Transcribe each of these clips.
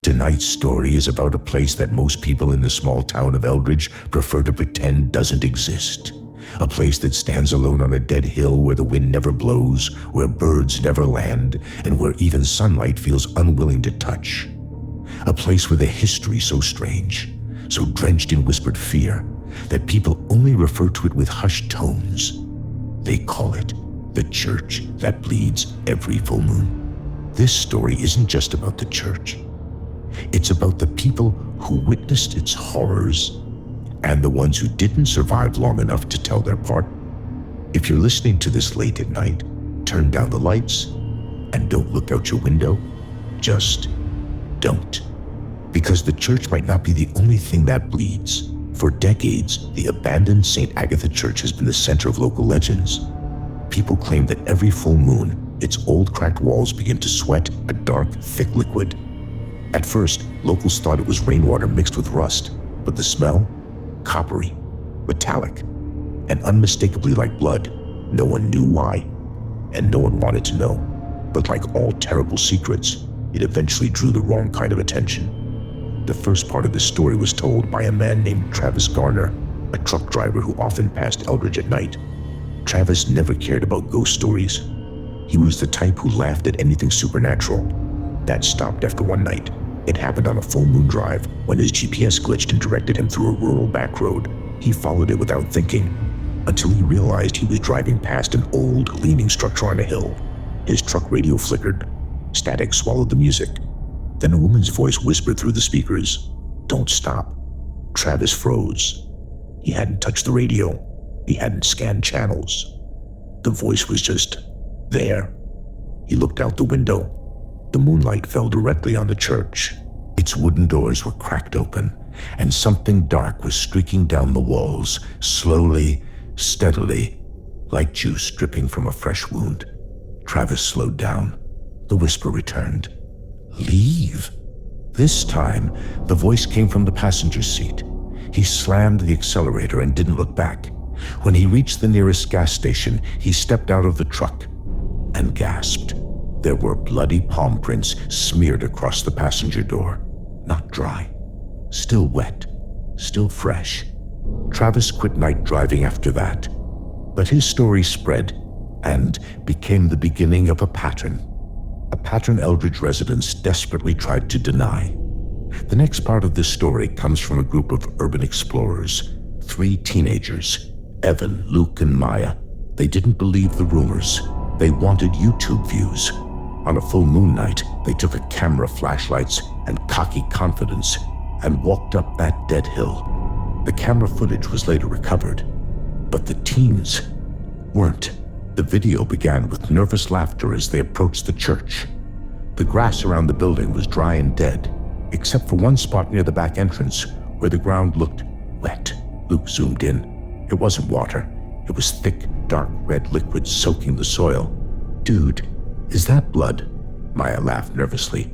Tonight's story is about a place that most people in the small town of Eldridge prefer to pretend doesn't exist. A place that stands alone on a dead hill where the wind never blows, where birds never land, and where even sunlight feels unwilling to touch. A place with a history so strange, so drenched in whispered fear, that people only refer to it with hushed tones. They call it the church that bleeds every full moon. This story isn't just about the church. It's about the people who witnessed its horrors and the ones who didn't survive long enough to tell their part. If you're listening to this late at night, turn down the lights and don't look out your window. Just don't. Because the church might not be the only thing that bleeds. For decades, the abandoned St. Agatha Church has been the center of local legends. People claim that every full moon, its old cracked walls begin to sweat a dark, thick liquid. At first, locals thought it was rainwater mixed with rust, but the smell? Coppery, metallic, and unmistakably like blood. No one knew why, and no one wanted to know. But like all terrible secrets, it eventually drew the wrong kind of attention. The first part of the story was told by a man named Travis Garner, a truck driver who often passed Eldridge at night. Travis never cared about ghost stories. He was the type who laughed at anything supernatural. That stopped after one night. It happened on a full moon drive when his GPS glitched and directed him through a rural back road. He followed it without thinking, until he realized he was driving past an old, leaning structure on a hill. His truck radio flickered. Static swallowed the music. Then a woman's voice whispered through the speakers, "Don't stop." Travis froze. He hadn't touched the radio. He hadn't scanned channels. The voice was just there. He looked out the window. The moonlight fell directly on the church. Its wooden doors were cracked open, and something dark was streaking down the walls, slowly, steadily, like juice dripping from a fresh wound. Travis slowed down. The whisper returned. "Leave." This time, the voice came from the passenger seat. He slammed the accelerator and didn't look back. When he reached the nearest gas station, he stepped out of the truck and gasped. There were bloody palm prints smeared across the passenger door. Not dry, still wet, still fresh. Travis quit night driving after that. But his story spread and became the beginning of a pattern Eldridge residents desperately tried to deny. The next part of this story comes from a group of urban explorers, 3 teenagers, Evan, Luke, and Maya. They didn't believe the rumors. They wanted YouTube views. On a full moon night, they took a camera, flashlights, and cocky confidence and walked up that dead hill. The camera footage was later recovered, but the teens weren't. The video began with nervous laughter as they approached the church. The grass around the building was dry and dead, except for one spot near the back entrance where the ground looked wet. Luke zoomed in. It wasn't water. It was thick, dark red liquid soaking the soil. "Dude, is that blood?" Maya laughed nervously.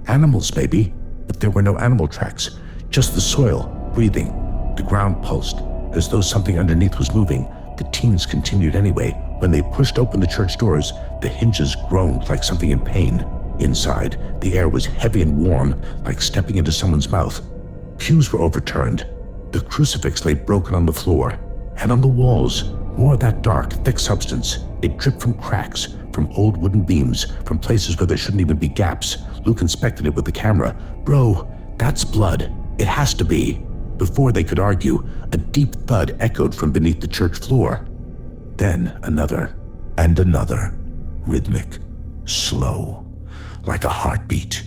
"Animals, maybe, but there were no animal tracks, just the soil, breathing." The ground pulsed, as though something underneath was moving. The teens continued anyway. When they pushed open the church doors, the hinges groaned like something in pain. Inside, the air was heavy and warm, like stepping into someone's mouth. Pews were overturned. The crucifix lay broken on the floor, and on the walls, more of that dark, thick substance. It dripped from cracks, from old wooden beams, from places where there shouldn't even be gaps. Luke inspected it with the camera. "Bro, that's blood. It has to be." Before they could argue, a deep thud echoed from beneath the church floor. Then another, and another, rhythmic, slow, like a heartbeat.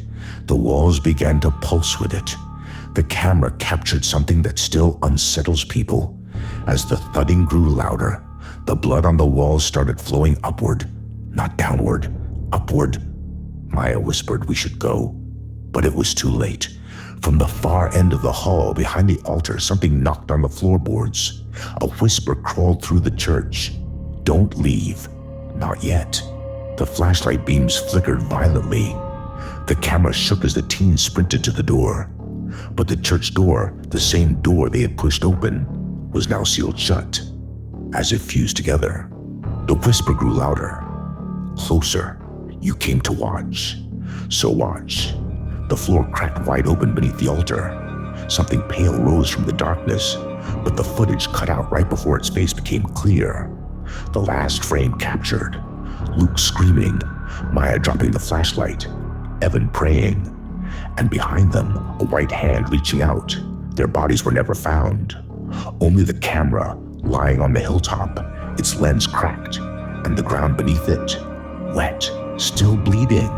The walls began to pulse with it. The camera captured something that still unsettles people. As the thudding grew louder, the blood on the walls started flowing upward, not downward, upward. Maya whispered we should go, but it was too late. From the far end of the hall behind the altar, something knocked on the floorboards. A whisper crawled through the church. "Don't leave. Not yet." The flashlight beams flickered violently. The camera shook as the teens sprinted to the door. But the church door, the same door they had pushed open, was now sealed shut, as if fused together. The whisper grew louder. "Closer. You came to watch. So watch." The floor cracked wide open beneath the altar. Something pale rose from the darkness, but the footage cut out right before its face became clear. The last frame captured Luke screaming, Maya dropping the flashlight, Evan praying, and behind them, a white hand reaching out. Their bodies were never found. Only the camera lying on the hilltop, its lens cracked, and the ground beneath it, wet, still bleeding.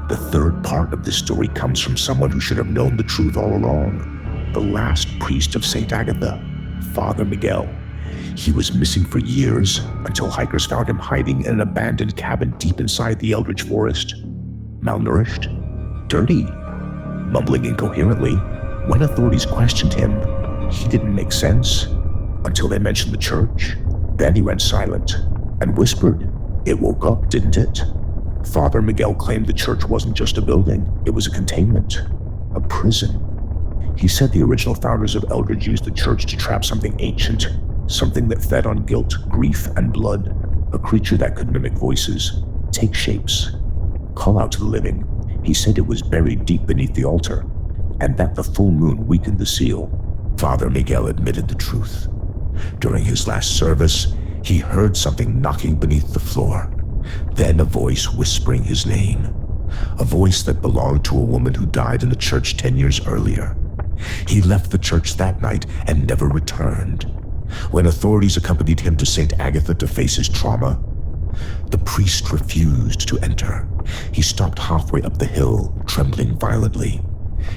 The third part of this story comes from someone who should have known the truth all along. The last priest of St. Agatha, Father Miguel. He was missing for years until hikers found him hiding in an abandoned cabin deep inside the Eldritch Forest. Malnourished, dirty, mumbling incoherently. When authorities questioned him, he didn't make sense until they mentioned the church. Then he went silent and whispered. It woke up, didn't it? Father Miguel claimed the church wasn't just a building, it was a containment, a prison. He said the original founders of Eldritch used the church to trap something ancient, something that fed on guilt, grief, and blood, a creature that could mimic voices, take shapes, call out to the living. He said it was buried deep beneath the altar, and that the full moon weakened the seal. Father Miguel admitted the truth. During his last service, he heard something knocking beneath the floor, then a voice whispering his name, a voice that belonged to a woman who died in the church 10 years earlier. He left the church that night and never returned. When authorities accompanied him to St. Agatha to face his trauma, the priest refused to enter. He stopped halfway up the hill, trembling violently.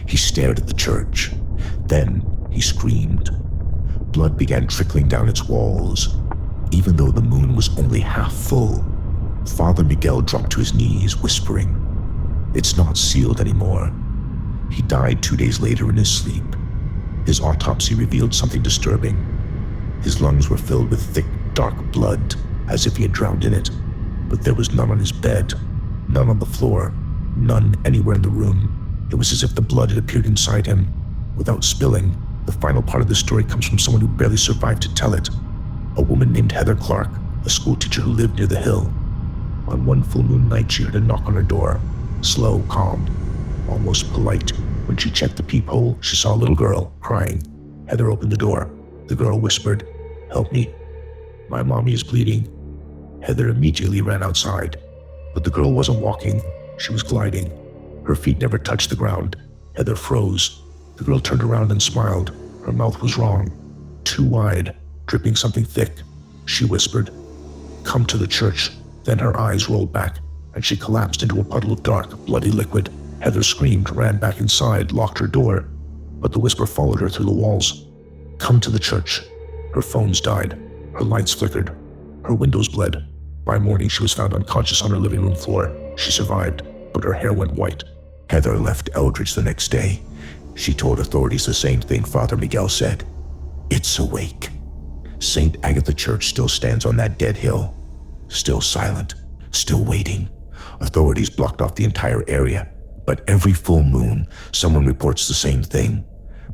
He stared at the church. Then he screamed. Blood began trickling down its walls. Even though the moon was only half full, Father Miguel dropped to his knees, whispering, "It's not sealed anymore." He died 2 days later in his sleep. His autopsy revealed something disturbing. His lungs were filled with thick, dark blood, as if he had drowned in it. But there was none on his bed, none on the floor, none anywhere in the room. It was as if the blood had appeared inside him, without spilling. The final part of the story comes from someone who barely survived to tell it. A woman named Heather Clark, a schoolteacher who lived near the hill. On one full moon night, she heard a knock on her door. Slow, calm, almost polite. When she checked the peephole, she saw a little girl crying. Heather opened the door. The girl whispered, "Help me. My mommy is bleeding." Heather immediately ran outside, but the girl wasn't walking. She was gliding. Her feet never touched the ground. Heather froze. The girl turned around and smiled. Her mouth was wrong, too wide, dripping something thick. She whispered, "Come to the church." Then her eyes rolled back, and she collapsed into a puddle of dark, bloody liquid. Heather screamed, ran back inside, locked her door, but the whisper followed her through the walls. "Come to the church." Her phones died. Her lights flickered. Her windows bled. By morning, she was found unconscious on her living room floor. She survived, but her hair went white. Heather left Eldritch the next day. She told authorities the same thing Father Miguel said. It's awake. St. Agatha Church still stands on that dead hill. Still silent. Still waiting. Authorities blocked off the entire area. But every full moon, someone reports the same thing.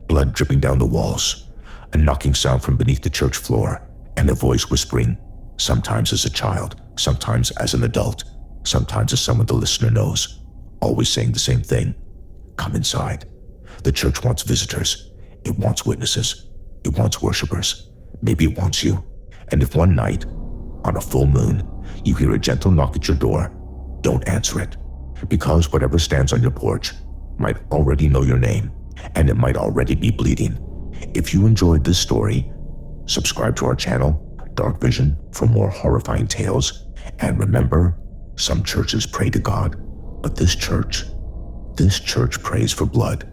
Blood dripping down the walls. A knocking sound from beneath the church floor. And a voice whispering, sometimes as a child, sometimes as an adult, sometimes as someone the listener knows, always saying the same thing. Come inside. The church wants visitors. It wants witnesses. It wants worshipers. Maybe it wants you. And if one night, on a full moon, you hear a gentle knock at your door, don't answer it. Because whatever stands on your porch might already know your name, and it might already be bleeding. If you enjoyed this story, subscribe to our channel, Dark Vision, for more horrifying tales. And remember, some churches pray to God, but this church prays for blood.